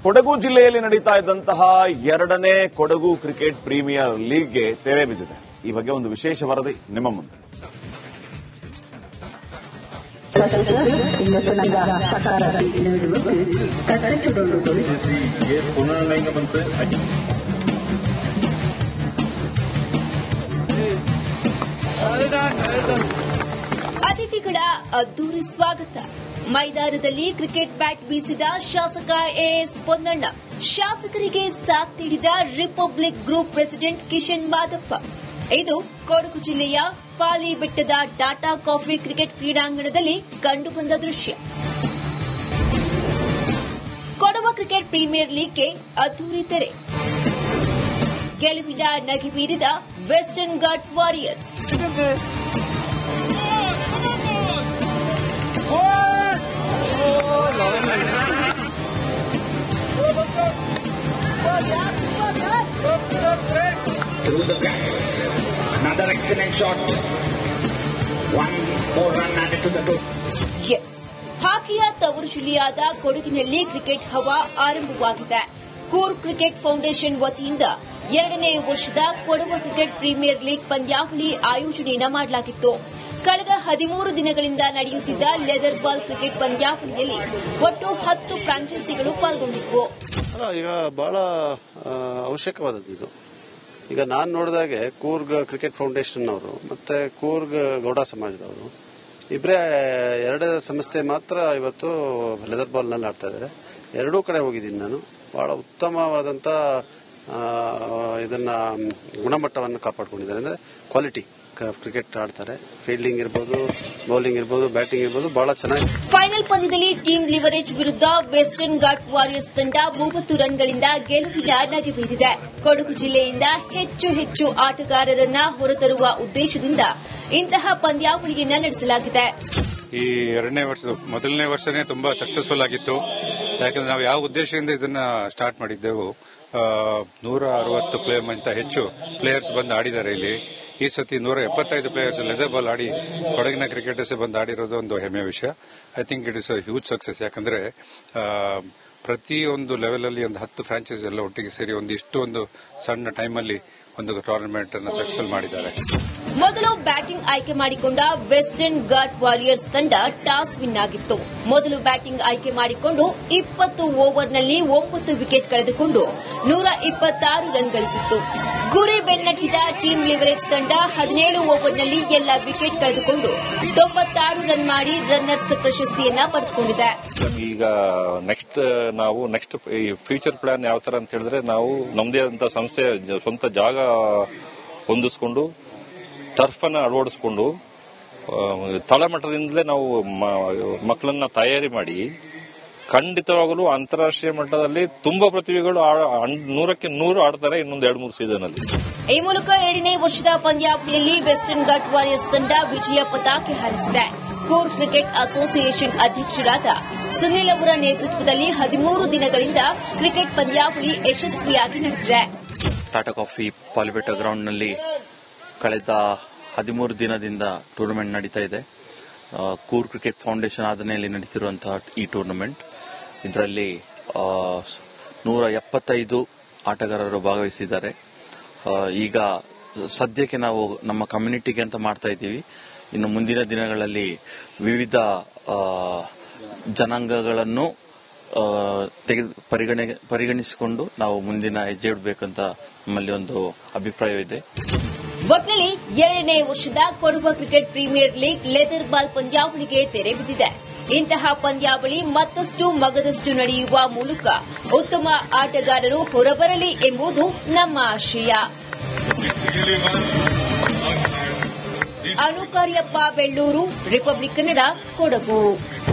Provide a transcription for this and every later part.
ಕೊಡಗು ಜಿಲ್ಲೆಯಲ್ಲಿ ನಡೀತಾ ಇದ್ದಂತಹ ಎರಡನೇ ಕೊಡಗು ಕ್ರಿಕೆಟ್ ಪ್ರೀಮಿಯರ್ ಲೀಗ್ಗೆ ತೆರೆ ಬಿದ್ದಿದೆ. ಈ ಬಗ್ಗೆ ಒಂದು ವಿಶೇಷ ವರದಿ ನಿಮ್ಮ ಮುಂದೆ. ಅತಿಥಿಗಳ ಅದ್ದೂರಿ ಸ್ವಾಗತ. ಮೈದಾನದಲ್ಲಿ ಕ್ರಿಕೆಟ್ ಬ್ಯಾಟ್ ಬೀಸಿದ ಶಾಸಕ ಎಎಸ್ ಪೊನ್ನಣ್ಣ, ಶಾಸಕರಿಗೆ ಸಾಥ್ ನೀಡಿದ republic group president Kishan Madappa. ಇದು ಕೊಡಗು ಜಿಲ್ಲೆಯ ಪಾಲಿ ಬೆಟ್ಟದ ಟಾಟಾ ಕಾಫಿ ಕ್ರಿಕೆಟ್ ಕ್ರೀಡಾಂಗಣದಲ್ಲಿ ಕಂಡುಬಂದ ದೃಶ್ಯ. ಕೊಡವ ಕ್ರಿಕೆಟ್ ಪ್ರೀಮಿಯರ್ ಲೀಗ್ಗೆ ಅದ್ದೂರಿ ತೆರೆ. ಗೆಲುವಿನ ನಗೆ ಬೀರಿದ western ghat warriors. Through the backs, another excellent shot. One more run added to the group. Yes, ಹಾಕಿಯ ತವರು ಜಿಲ್ಲೆಯಾದ ಕೊಡಗಿನಲ್ಲಿ ಕ್ರಿಕೆಟ್ ಹವಾ ಆರಂಭವಾಗಿದೆ. ಕೂರ್ಗ್ ಕ್ರಿಕೆಟ್ ಫೌಂಡೇಶನ್ ವತಿಯಿಂದ ಎರಡನೇ ವರ್ಷದ ಕೊಡವ ಕ್ರಿಕೆಟ್ ಪ್ರೀಮಿಯರ್ ಲೀಗ್ ಪಂದ್ಯಾವಳಿ ಆಯೋಜನೆಯನ್ನು ಮಾಡಲಾಗಿತ್ತು. ಕಳೆದ 13 ದಿನಗಳಿಂದ ನಡೆಯುತ್ತಿದ್ದ ಲೆದರ್ ಬಾಲ್ ಕ್ರಿಕೆಟ್ ಪಂದ್ಯಾವಳಿಯಲ್ಲಿ ಒಟ್ಟು 10 ಫ್ರಾಂಚೈಸಿಗಳು ಪಾಲ್ಗೊಂಡಿದ್ದವು. ಈಗ ಬಹಳ ಅವಶ್ಯಕವಾದದ್ದು ಇದು. ಈಗ ನಾನು ನೋಡಿದಾಗೆ ಕೂರ್ಗ್ ಕ್ರಿಕೆಟ್ ಫೌಂಡೇಶನ್ ಅವರು ಮತ್ತೆ ಕೂರ್ಗ್ ಗೌಡ ಸಮಾಜದವರು ಇಬ್ಬರೇ ಎರಡೇ ಸಂಸ್ಥೆ ಮಾತ್ರ ಇವತ್ತು ಲೆದರ್ ಬಾಲ್ ನಲ್ಲಿ ಆಡ್ತಾ ಇದ್ದಾರೆ. ಎರಡೂ ಕಡೆ ಹೋಗಿದ್ದೀನಿ ನಾನು. ಬಹಳ ಉತ್ತಮವಾದಂತ ಇದನ್ನ ಗುಣಮಟ್ಟವನ್ನು ಕಾಪಾಡಿಕೊಂಡಿದ್ದಾರೆ. ಅಂದ್ರೆ ಕ್ವಾಲಿಟಿ ಕ್ರಿಕೆಟ್ ಆಡ್ತಾರೆ. ಫೀಲ್ಡಿಂಗ್ ಇರ್ಬೋದು, ಬೌಲಿಂಗ್ ಇರ್ಬೋದು, ಬ್ಯಾಟಿಂಗ್ ಇರ್ಬೋದು, ಬಹಳ ಚೆನ್ನಾಗಿ. ಫೈನಲ್ ಪಂದ್ಯದಲ್ಲಿ ಟೀಮ್ ಲಿವರೇಜ್ ವಿರುದ್ಧ ವೆಸ್ಟರ್ನ್ ಘಾಟ್ ವಾರಿಯರ್ಸ್ ತಂಡ 30 ರನ್ಗಳಿಂದ ಗೆಲುವಿನ ನಗೆ ಬೀರಿದೆ. ಕೊಡಗು ಜಿಲ್ಲೆಯಿಂದ ಹೆಚ್ಚು ಆಟಗಾರರನ್ನ ಹೊರತರುವ ಉದ್ದೇಶದಿಂದ ಇಂತಹ ಪಂದ್ಯಾವಳಿಯನ್ನ ನಡೆಸಲಾಗಿದೆ. ಈ ಮೊದಲನೇ ವರ್ಷನೇ ತುಂಬಾ ಸಕ್ಸಸ್ಫುಲ್ ಆಗಿತ್ತು. ಯಾಕಂದ್ರೆ ನಾವು ಯಾವ ಉದ್ದೇಶದಿಂದ ಇದನ್ನ ಸ್ಟಾರ್ಟ್ ಮಾಡಿದ್ದೆವು, 160 ಪ್ಲೇಯರ್ಗಿಂತ ಹೆಚ್ಚು ಪ್ಲೇಯರ್ಸ್ ಬಂದು ಆಡಿದ್ದಾರೆ ಇಲ್ಲಿ. ಈ ಸತಿ 175 ಪ್ಲೇಯರ್ಸ್ ಲೆದರ್ ಬಾಲ್ ಆಡಿ ಕೊಡಗಿನ ಕ್ರಿಕೆಟರ್ಸ್ ಬಂದು ಆಡಿರೋದು ಒಂದು ಹೆಮ್ಮೆಯ ವಿಷಯ. I think it is a huge success. ಯಾಕಂದ್ರೆ ಪ್ರತಿಯೊಂದು ಲೆವೆಲ್ ಅಲ್ಲಿ ಒಂದು 10 ಫ್ರಾಂಚೈಸ್ ಎಲ್ಲ ಒಟ್ಟಿಗೆ ಸೇರಿ ಒಂದು ಸಣ್ಣ ಟೈಮಲ್ಲಿ ಒಂದು ಟೂರ್ನಮೆಂಟ್ ಅನ್ನು ಸಕ್ಸಸ್ಫುಲ್ ಮಾಡಿದ್ದಾರೆ. ಮೊದಲು ಬ್ಯಾಟಿಂಗ್ ಆಯ್ಕೆ ಮಾಡಿಕೊಂಡ ವೆಸ್ಟರ್ನ್ ಘಾಟ್ ವಾರಿಯರ್ಸ್ ತಂಡ ಟಾಸ್ ವಿನ್ ಆಗಿತ್ತು. ಮೊದಲು ಬ್ಯಾಟಿಂಗ್ ಆಯ್ಕೆ ಮಾಡಿಕೊಂಡು 20 ಓವರ್ನಲ್ಲಿ 9 ವಿಕೆಟ್ ಕಳೆದುಕೊಂಡು 126 ರನ್ ಗಳಿಸಿತ್ತು. ಗುರಿ ಬೆನ್ನಟ್ಟಿದ ಟೀಮ್ ಲಿವರೇಜ್ ತಂಡ 17 ಓವರ್ನಲ್ಲಿ ಎಲ್ಲ ವಿಕೆಟ್ ಕಳೆದುಕೊಂಡು 96 ರನ್ ಮಾಡಿ ರನ್ನರ್ಸ್ ಪ್ರಶಸ್ತಿಯನ್ನ ಪಡೆದುಕೊಂಡಿದೆ. ಈಗ ನೆಕ್ಸ್ಟ್ ಫ್ಯೂಚರ್ ಪ್ಲಾನ್ ಯಾವ ತರ ಅಂತ ಹೇಳಿದ್ರೆ, ನಾವು ನಮ್ಮದೇ ಆದಂತಹ ಸಂಸ್ಥೆ ಸ್ವಂತ ಜಾಗ ಹೊಂದಿಸಿಕೊಂಡು ಟರ್ಫ್ ಅನ್ನ ಅಳವಡಿಸಿಕೊಂಡು ತಳಮಟ್ಟದಿಂದಲೇ ನಾವು ಮಕ್ಕಳನ್ನ ತಯಾರಿ ಮಾಡಿ ಖಂಡಿತವಾಗಲೂ ಅಂತಾರಾಷ್ಟ್ರೀಯ ಮಟ್ಟದಲ್ಲಿ ತುಂಬಾ ಪ್ರತಿಭೆಗಳು 100ಕ್ಕೆ 100 ಆಡ್ತಾರೆ ಇನ್ನೊಂದು 2-3 ಸೀಸನ್ ಅಲ್ಲಿ. ಈ ಮೂಲಕ ಎರಡನೇ ವರ್ಷದ ಪಂದ್ಯಾವಳಿಯಲ್ಲಿ ವೆಸ್ಟರ್ನ್ ಘಾಟ್ ವಾರಿಯರ್ಸ್ ತಂಡ ವಿಜಯ ಪತಾಕೆ ಹಾರಿಸಿದೆ. ಕೂರ್ಗ್ ಕ್ರಿಕೆಟ್ ಅಸೋಸಿಯೇಷನ್ ಅಧ್ಯಕ್ಷರಾದ ಸುನಿಲ್ ಅವರ ನೇತೃತ್ವದಲ್ಲಿ 13 ದಿನಗಳಿಂದ ಕ್ರಿಕೆಟ್ ಪಂದ್ಯಾವಳಿ ಯಶಸ್ವಿಯಾಗಿ ನಡೆದಿದೆ. ಟಾಟಾ ಕಾಫಿ ಪಾಲಿಬೆಟ್ಟ ಗ್ರೌಂಡ್ನಲ್ಲಿ ಕಳೆದ 13 ದಿನದಿಂದ ಟೂರ್ನಮೆಂಟ್ ನಡೀತಾ ಇದೆ. ಕೂರ್ಗ್ ಕ್ರಿಕೆಟ್ ಫೌಂಡೇಶನ್ ಆಧನೆಯಲ್ಲಿ ನಡೀತಿರುವಂತಹ ಈ ಟೂರ್ನಮೆಂಟ್, ಇದರಲ್ಲಿ 175 ಆಟಗಾರರು ಭಾಗವಹಿಸಿದ್ದಾರೆ. ಈಗ ಸದ್ಯಕ್ಕೆ ನಾವು ನಮ್ಮ ಕಮ್ಯುನಿಟಿಗೆ ಅಂತ ಮಾಡ್ತಾ ಇದ್ದೀವಿ. ಇನ್ನು ಮುಂದಿನ ದಿನಗಳಲ್ಲಿ ವಿವಿಧ ಜನಾಂಗಗಳನ್ನು ಪರಿಗಣಿಸಿಕೊಂಡು ನಾವು ಮುಂದಿನ ಹೆಜ್ಜೆ ಇಡಬೇಕಂತ ನಮ್ಮಲ್ಲಿ ಒಂದು ಅಭಿಪ್ರಾಯವಿದೆ. ಒಟ್ನಲ್ಲಿ ಎರಡನೇ ವರ್ಷದ Kodava cricket premier league leather ball ಪಂದ್ಯಾವಳಿಗೆ ತೆರೆ ಬಿದ್ದಿದೆ. ಇಂತಹ ಪಂದ್ಯಾವಳಿ ಮತ್ತಷ್ಟು ಮಗದಷ್ಟು ನಡೆಯುವ ಮೂಲಕ ಉತ್ತಮ ಆಟಗಾರರು ಹೊರಬರಲಿ ಎಂಬುದು ನಮ್ಮ ಆಶಯ. ಅನುಕಾರ್ಯಪ್ಪ, ಬೆಳ್ಳೂರು, ರಿಪಬ್ಲಿಕ್ ಕನ್ನಡ, ಕೊಡಗು.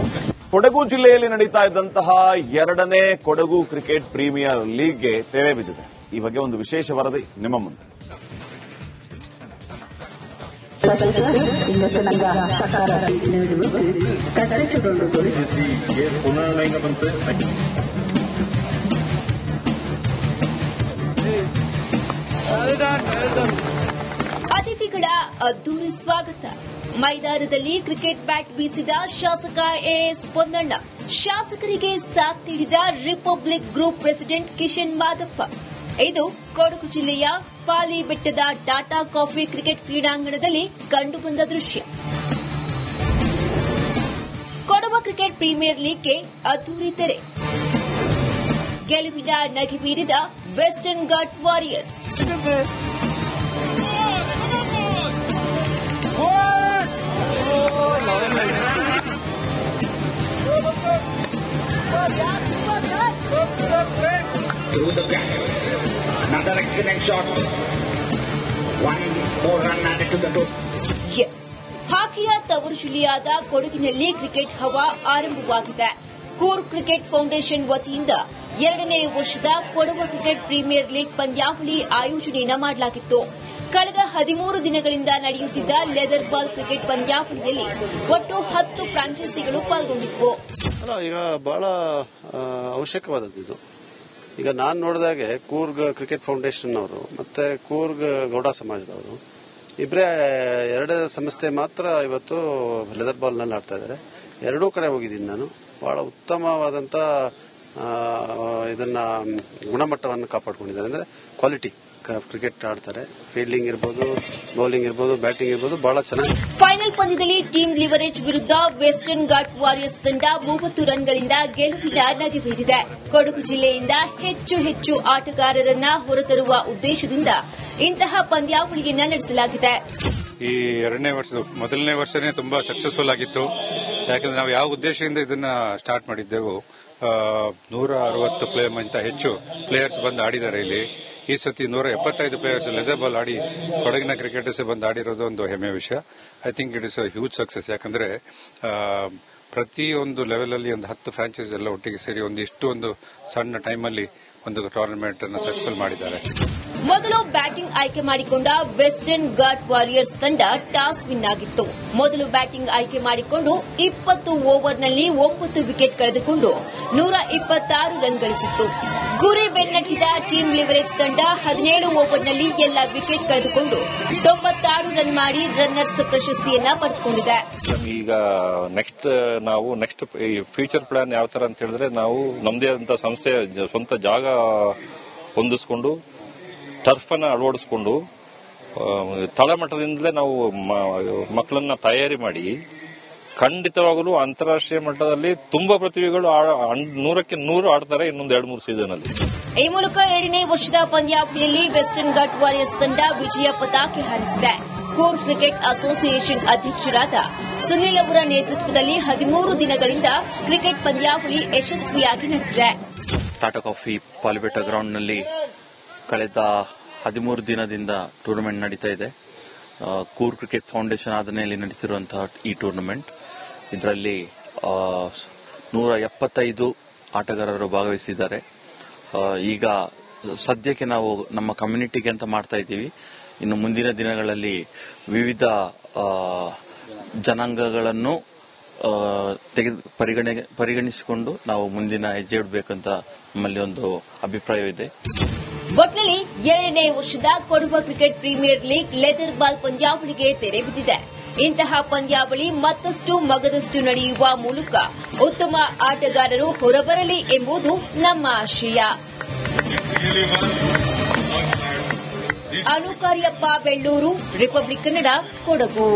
ಕೊಡಗು ಜಿಲ್ಲೆಯಲ್ಲಿ ನಡೀತಾ ಇದ್ದಂತಹ ಎರಡನೇ ಕೊಡಗು ಕ್ರಿಕೆಟ್ ಪ್ರೀಮಿಯರ್ ಲೀಗ್ಗೆ ತೆರೆ ಬಿದ್ದಿದೆ. ಈ ಬಗ್ಗೆ ಒಂದು ವಿಶೇಷ ವರದಿ ನಿಮ್ಮ ಮುಂದೆ. ಅತಿಥಿಗಳ ಅದ್ದೂರಿ ಸ್ವಾಗತ. ಮೈದಾನದಲ್ಲಿ ಕ್ರಿಕೆಟ್ ಬ್ಯಾಟ್ ಬೀಸಿದ ಶಾಸಕ ಎಎಸ್ ಪೊನ್ನಣ್ಣ, ಶಾಸಕರಿಗೆ ಸಾಥ್ ನೀಡಿದ republic group president Kishan Madappa. ಇದು ಕೊಡಗು ಜಿಲ್ಲೆಯ ಪಾಲಿ ಬೆಟ್ಟದ ಟಾಟಾ ಕಾಫಿ ಕ್ರಿಕೆಟ್ ಕ್ರೀಡಾಂಗಣದಲ್ಲಿ ಕಂಡುಬಂದ ದೃಶ್ಯ. ಕೊಡವ ಕ್ರಿಕೆಟ್ ಪ್ರೀಮಿಯರ್ ಲೀಗ್ಗೆ ಅದ್ದೂರಿ ತೆರೆ. ಗೆಲುವಿನ ನಗೆ ಬೀರಿದ western ghat warriors. Through the gaps. Another excellent shot. One more run added to the total. Yes. ಹಾಕಿಯ ತವರು ಜಿಲ್ಲೆಯಾದ ಕೊಡಗಿನಲ್ಲಿ ಕ್ರಿಕೆಟ್ ಹವಾ ಆರಂಭವಾಗಿದೆ. ಕೂರ್ಗ್ ಕ್ರಿಕೆಟ್ ಫೌಂಡೇಶನ್ ವತಿಯಿಂದ 2ನೇ ವರ್ಷದ ಕೊಡವ ಕ್ರಿಕೆಟ್ ಪ್ರೀಮಿಯರ್ ಲೀಗ್ ಪಂದ್ಯಾವಳಿ ಆಯೋಜನೆಯನ್ನು ಮಾಡಲಾಗಿತ್ತು. ಕಳೆದ 13 ದಿನಗಳಿಂದ ನಡೆಯುತ್ತಿದ್ದ ಲೆದರ್ ಬಾಲ್ ಕ್ರಿಕೆಟ್ ಪಂದ್ಯಾವಳಿಯಲ್ಲಿ ಒಟ್ಟು 10 ಫ್ರಾಂಚೈಸಿಗಳು ಪಾಲ್ಗೊಂಡಿದ್ದವು. ಈಗ ಬಹಳ ಅವಶ್ಯಕವಾದದ್ದು ಇದು. ಈಗ ನಾನು ನೋಡಿದಾಗೆ ಕೂರ್ಗ್ ಕ್ರಿಕೆಟ್ ಫೌಂಡೇಶನ್ ಅವರು ಮತ್ತೆ ಕೂರ್ಗ್ ಗೌಡ ಸಮಾಜದವರು ಇಬ್ಬರೇ 2 ಸಂಸ್ಥೆ ಮಾತ್ರ ಇವತ್ತು ಲೆದರ್ ಬಾಲ್ ನಲ್ಲಿ ಆಡ್ತಾ ಇದ್ದಾರೆ. ಎರಡೂ ಕಡೆ ಹೋಗಿದ್ದೀನಿ ನಾನು. ಬಹಳ ಉತ್ತಮವಾದಂತ ಇದನ್ನ ಗುಣಮಟ್ಟವನ್ನು ಕಾಪಾಡಿಕೊಂಡಿದ್ದಾರೆ. ಅಂದ್ರೆ ಕ್ವಾಲಿಟಿ ಕ್ರಿಕೆಟ್ ಆಡ್ತಾರೆ. ಫೀಲ್ಡಿಂಗ್ ಇರ್ಬೋದು, ಬೌಲಿಂಗ್ ಇರ್ಬೋದು, ಬ್ಯಾಟಿಂಗ್ ಇರ್ಬೋದು, ಬಹಳ ಚೆನ್ನಾಗಿ. ಫೈನಲ್ ಪಂದ್ಯದಲ್ಲಿ ಟೀಮ್ ಲಿವರೇಜ್ ವಿರುದ್ಧ ವೆಸ್ಟರ್ನ್ ಘಾಟ್ ವಾರಿಯರ್ಸ್ ತಂಡ 30 ರನ್ಗಳಿಂದ ಗೆಲುವಿನ ನಗೆ ಬೀರಿದೆ. ಕೊಡಗು ಜಿಲ್ಲೆಯಿಂದ ಹೆಚ್ಚು ಆಟಗಾರರನ್ನ ಹೊರತರುವ ಉದ್ದೇಶದಿಂದ ಇಂತಹ ಪಂದ್ಯಾವಳಿಯನ್ನ ನಡೆಸಲಾಗಿದೆ. ಈ ಮೊದಲನೇ ವರ್ಷನೇ ತುಂಬಾ ಸಕ್ಸಸ್ಫುಲ್ ಆಗಿತ್ತು. ಯಾಕಂದ್ರೆ ನಾವು ಯಾವ ಉದ್ದೇಶದಿಂದ ಇದನ್ನ ಸ್ಟಾರ್ಟ್ ಮಾಡಿದ್ದೆವು, 160 ಪ್ಲೇಯರ್ಗಿಂತ ಹೆಚ್ಚು ಪ್ಲೇಯರ್ಸ್ ಬಂದು ಆಡಿದ್ದಾರೆ ಇಲ್ಲಿ. ಈ ಸತಿ 175 ಪ್ಲೇಯರ್ಸ್ ಲೆದರ್ ಬಾಲ್ ಆಡಿ ಕೊಡಗಿನ ಕ್ರಿಕೆಟರ್ಸ್ ಬಂದು ಆಡಿರೋದು ಒಂದು ಹೆಮ್ಮೆಯ ವಿಷಯ. I think it is a huge success. ಯಾಕಂದ್ರೆ ಪ್ರತಿಯೊಂದು ಲೆವೆಲ್ ಅಲ್ಲಿ ಒಂದು 10 ಫ್ರಾಂಚೈಸ್ ಎಲ್ಲ ಒಟ್ಟಿಗೆ ಸೇರಿ ಒಂದು ಸಣ್ಣ ಟೈಮಲ್ಲಿ ಒಂದು ಟೂರ್ನಮೆಂಟ್ ಅನ್ನು ಸಕ್ಸಸ್ಫುಲ್ ಮಾಡಿದ್ದಾರೆ. ಮೊದಲು ಬ್ಯಾಟಿಂಗ್ ಆಯ್ಕೆ ಮಾಡಿಕೊಂಡ ವೆಸ್ಟರ್ನ್ ಘಾಟ್ ವಾರಿಯರ್ಸ್ ತಂಡ ಟಾಸ್ ವಿನ್ ಆಗಿತ್ತು. ಮೊದಲು ಬ್ಯಾಟಿಂಗ್ ಆಯ್ಕೆ ಮಾಡಿಕೊಂಡು 20 ಓವರ್ನಲ್ಲಿ 9 ವಿಕೆಟ್ ಕಳೆದುಕೊಂಡು 126 ರನ್ ಗಳಿಸಿತ್ತು. ಗುರಿ ಬೆನ್ನಟ್ಟಿದ ಟೀಮ್ ಲಿವರೇಜ್ ತಂಡ 17 ಓವರ್ನಲ್ಲಿ ಎಲ್ಲ ವಿಕೆಟ್ ಕಳೆದುಕೊಂಡು 96 ರನ್ ಮಾಡಿ ರನ್ನರ್ಸ್ ಪ್ರಶಸ್ತಿಯನ್ನ ಪಡೆದುಕೊಂಡಿದೆ. ಈಗ ನಾವು ನೆಕ್ಸ್ಟ್ ಫ್ಯೂಚರ್ ಪ್ಲಾನ್ ಯಾವ ತರ ಅಂತ ಹೇಳಿದ್ರೆ, ನಾವು ನಮ್ಮದೇ ಆದಂತ ಸಂಸ್ಥೆ ಸ್ವಂತ ಜಾಗ ಹೊಂದಿಸಿಕೊಂಡು ಟರ್ಫ್ ಅನ್ನ ಅಳವಡಿಸಿಕೊಂಡು ತಳಮಟ್ಟದಿಂದಲೇ ನಾವು ಮಕ್ಕಳನ್ನ ತಯಾರಿ ಮಾಡಿ ಖಂಡಿತವಾಗಲೂ ಅಂತಾರಾಷ್ಟ್ರೀಯ ಮಟ್ಟದಲ್ಲಿ ತುಂಬಾ ಪ್ರತಿಭೆಗಳು 100ಕ್ಕೆ 100 ಆಡ್ತಾರೆ ಇನ್ನೊಂದು 2-3 ಸೀಸನ್ ಅಲ್ಲಿ. ಈ ಮೂಲಕ 2ನೇ ವರ್ಷದ ಪಂದ್ಯಾವಳಿಯಲ್ಲಿ ವೆಸ್ಟರ್ನ್ ಘಾಟ್ ವಾರಿಯರ್ಸ್ ತಂಡ ವಿಜಯ ಪತಾಕೆ ಹಾರಿಸಿದೆ. ಕೂರ್ಗ್ ಕ್ರಿಕೆಟ್ ಅಸೋಸಿಯೇಷನ್ ಅಧ್ಯಕ್ಷರಾದ ಸುನಿಲ್ ಅವರ ನೇತೃತ್ವದಲ್ಲಿ 13 ದಿನಗಳಿಂದ ಕ್ರಿಕೆಟ್ ಪಂದ್ಯಾವಳಿ ಯಶಸ್ವಿಯಾಗಿ ನಡೆದಿದೆ. ಟಾಟಾ ಕಾಫಿ ಪಾಲಿಬೆಟ್ಟ ಗ್ರೌಂಡ್ನಲ್ಲಿ ಕಳೆದ 13 ದಿನದಿಂದ ಟೂರ್ನಮೆಂಟ್ ನಡೀತಾ ಇದೆ. ಕೂರ್ಗ್ ಕ್ರಿಕೆಟ್ ಫೌಂಡೇಶನ್ ಆದನೆಯಲ್ಲಿ ನಡೀತಿರುವಂತಹ ಈ ಟೂರ್ನಮೆಂಟ್, ಇದರಲ್ಲಿ 175 ಆಟಗಾರರು ಭಾಗವಹಿಸಿದ್ದಾರೆ. ಈಗ ಸದ್ಯಕ್ಕೆ ನಾವು ನಮ್ಮ ಕಮ್ಯುನಿಟಿಗೆ ಅಂತ ಮಾಡ್ತಾ ಇದ್ದೀವಿ. ಇನ್ನು ಮುಂದಿನ ದಿನಗಳಲ್ಲಿ ವಿವಿಧ ಜನಾಂಗಗಳನ್ನು ಪರಿಗಣಿಸಿಕೊಂಡು ನಾವು ಮುಂದಿನ ಹೆಜ್ಜೆ ಇಡಬೇಕಂತ ನಮ್ಮಲ್ಲಿ ಒಂದು ಅಭಿಪ್ರಾಯವಿದೆ. ಒಟ್ನಲ್ಲಿ 2ನೇ ವರ್ಷದ Kodava cricket premier league leather ball ಪಂದ್ಯಾವಳಿಗೆ ತೆರೆ ಬಿದ್ದಿದೆ. ಇಂತಹ ಪಂದ್ಯಾವಳಿ ಮತ್ತಷ್ಟು ಮಗದಷ್ಟು ನಡೆಯುವ ಮೂಲಕ ಉತ್ತಮ ಆಟಗಾರರು ಹೊರಬರಲಿ ಎಂಬುದು ನಮ್ಮ ಆಶಯ. ಅನುಕಾರ್ಯಪ್ಪ, ಬೆಳ್ಳೂರು, ರಿಪಬ್ಲಿಕ್ ಕನ್ನಡ, ಕೊಡಗು.